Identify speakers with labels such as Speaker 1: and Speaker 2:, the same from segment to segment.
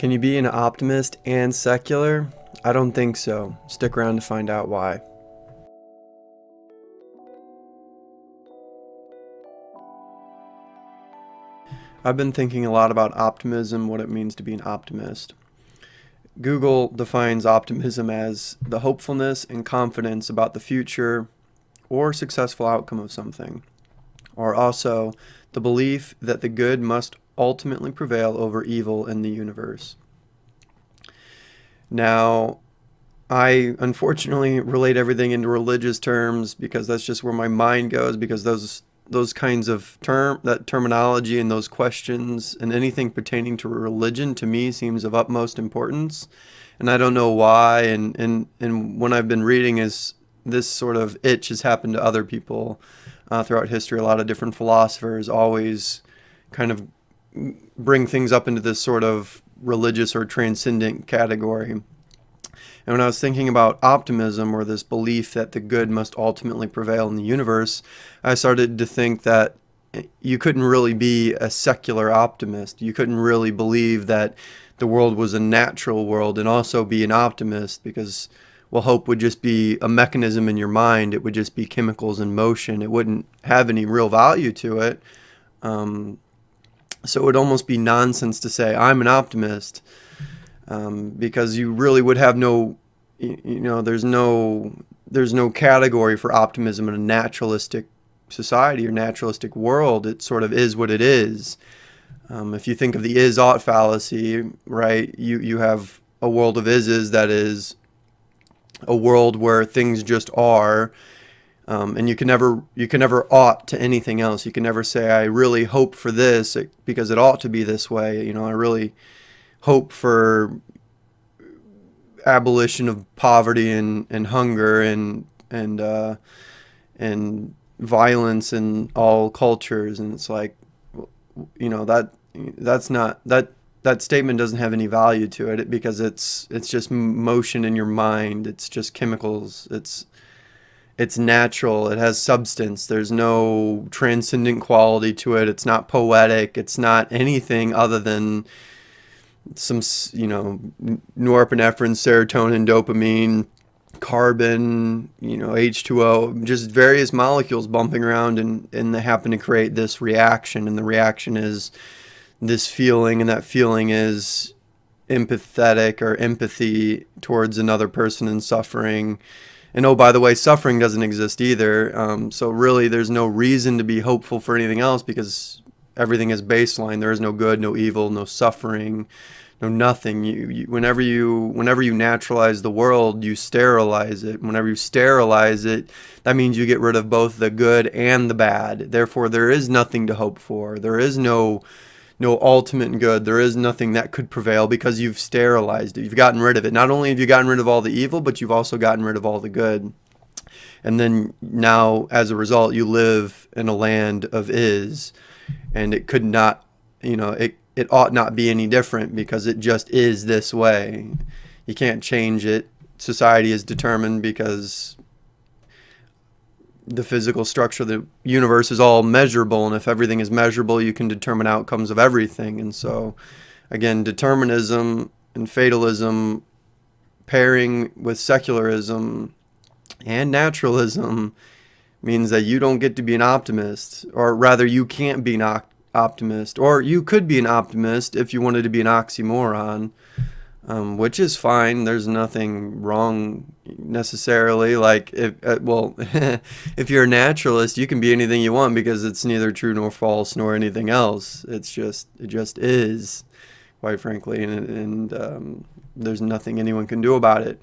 Speaker 1: Can you be an optimist and secular? I don't think so. Stick around to find out why. I've been thinking a lot about optimism, what it means to be an optimist. Google defines optimism as the hopefulness and confidence about the future or successful outcome of something, or also the belief that the good must ultimately prevail over evil in the universe. Now, I unfortunately relate everything into religious terms because that's just where my mind goes, because those kinds of that terminology and those questions and anything pertaining to religion to me seems of utmost importance. And I don't know why, and when I've been reading, is this sort of itch has happened to other people throughout history. A lot of different philosophers always kind of bring things up into this sort of religious or transcendent category. And when I was thinking about optimism, or this belief that the good must ultimately prevail in the universe, I started to think that you couldn't really be a secular optimist. You couldn't really believe that the world was a natural world and also be an optimist, because, well, hope would just be a mechanism in your mind. It would just be chemicals in motion. It wouldn't have any real value to it. So it would almost be nonsense to say, I'm an optimist. Because you really would have no, there's no category for optimism in a naturalistic society or naturalistic world. It sort of is what it is. If you think of the is-ought fallacy, right, you have a world of ises that is a world where things just are, and you can never ought to anything else. You can never say, I really hope for this because it ought to be this way. I really hope for abolition of poverty and hunger and violence in all cultures. And it's like, that statement doesn't have any value to it, because it's just motion in your mind. It's just chemicals. It's natural. It has substance. There's no transcendent quality to it. It's not poetic. It's not anything other than some, norepinephrine, serotonin, dopamine, carbon, H2O, just various molecules bumping around, and they happen to create this reaction. And the reaction is this feeling, and that feeling is empathetic or empathy towards another person in suffering. And oh, by the way, suffering doesn't exist either. So really, there's no reason to be hopeful for anything else, because everything is baseline. There is no good, no evil, no suffering, no nothing. Whenever you naturalize the world, you sterilize it. Whenever you sterilize it, that means you get rid of both the good and the bad. Therefore, there is nothing to hope for. There is no ultimate good. There is nothing that could prevail, because you've sterilized it. You've gotten rid of it. Not only have you gotten rid of all the evil, but you've also gotten rid of all the good. And then now, as a result, you live in a land of is. And it could not, it ought not be any different, because it just is this way. You can't change it. Society is determined because the physical structure of the universe is all measurable. And if everything is measurable, you can determine outcomes of everything. And so, again, determinism and fatalism pairing with secularism and naturalism means that you don't get to be an optimist, or rather you can't be an optimist. Or you could be an optimist if you wanted to be an oxymoron, which is fine. There's nothing wrong necessarily. Like, if you're a naturalist, you can be anything you want, because it's neither true nor false nor anything else. It just is, quite frankly, and there's nothing anyone can do about it.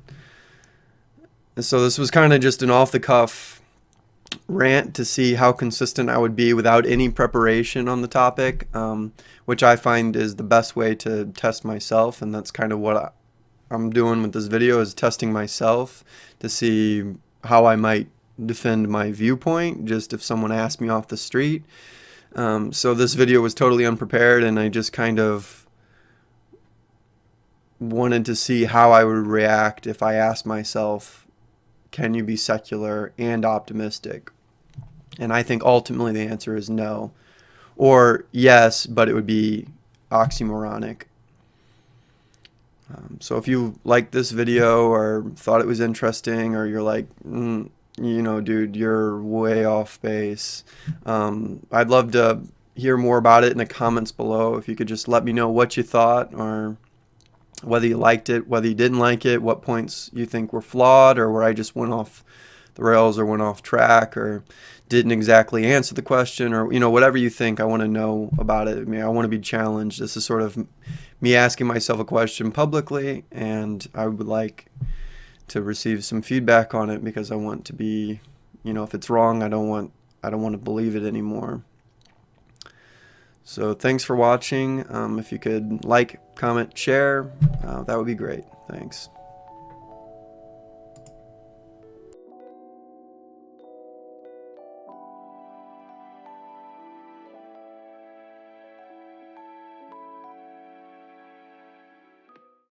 Speaker 1: And so this was kind of just an off-the-cuff rant to see how consistent I would be without any preparation on the topic, which I find is the best way to test myself. And that's kind of what I'm doing with this video, is testing myself to see how I might defend my viewpoint, just if someone asked me off the street. So this video was totally unprepared, and I just kind of wanted to see how I would react if I asked myself, can you be secular and optimistic? And I think ultimately the answer is no. Or yes, but it would be oxymoronic. So if you liked this video or thought it was interesting, or you're like, dude, you're way off base, I'd love to hear more about it in the comments below. If you could just let me know what you thought, or whether you liked it, whether you didn't like it, what points you think were flawed, or where I just went off the rails or went off track or didn't exactly answer the question, or whatever you think. I want to know about it. I mean, I want to be challenged. This is sort of me asking myself a question publicly, and I would like to receive some feedback on it, because I want to be, if it's wrong, I don't want to believe it anymore. So thanks for watching. If you could like, comment, share, that would be great. Thanks.